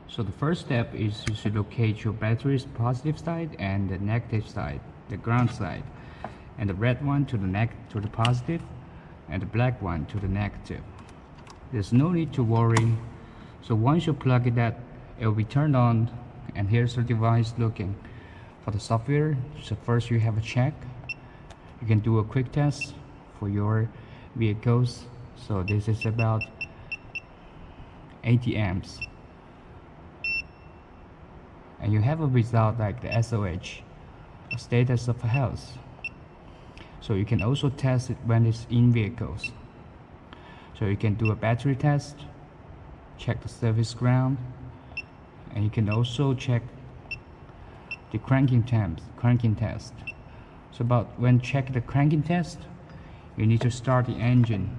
So the first step is to locate your battery's positive side and the negative side, the ground side, and the red one to the positive and the black one to the negative. There's no need to worry. So once you plug it that, it will be turned on, and here's the device looking. For the software, so first you have a check. You can do a quick test for your vehicles. So this is about 80 amps. And you have a result like the SOH, a status of health. So you can also test it when it's in vehicles. So you can do a battery test, check the service ground, and you can also check the cranking test. So when check the cranking test, you need to start the engine.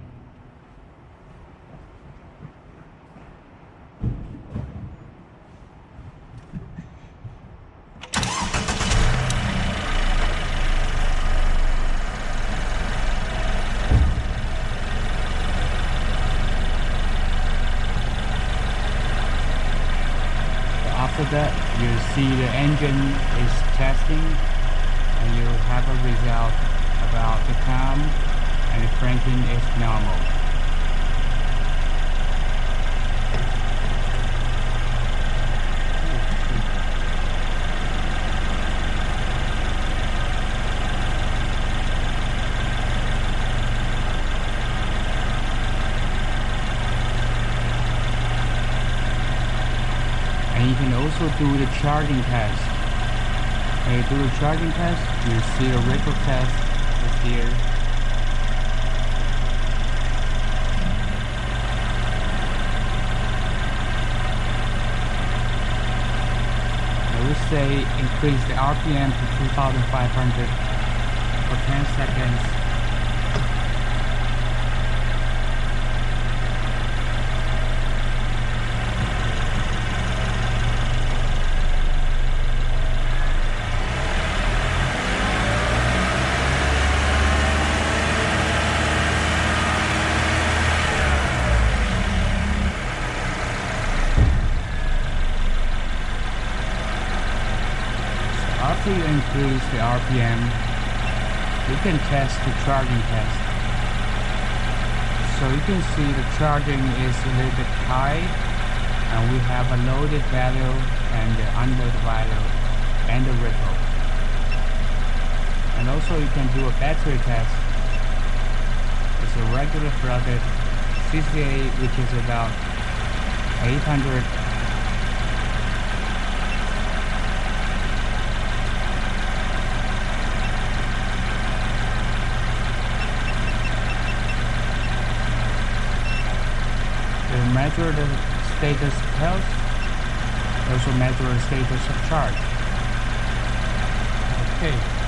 After that, you see the engine is testing, and you have a result about the calm and the cranking is normal. And you can also do the charging test. When you do the charging test, you see a ripple test is here. I would say increase the RPM to 2500 for 10 seconds. After you increase the RPM, you can test the charging test. So you can see the charging is a little bit high, and we have a loaded value and the unloaded value and the ripple. And also you can do a battery test. It's a regular flooded CCA, which is about 800. Measure the status of health, also measure the status of charge. Okay.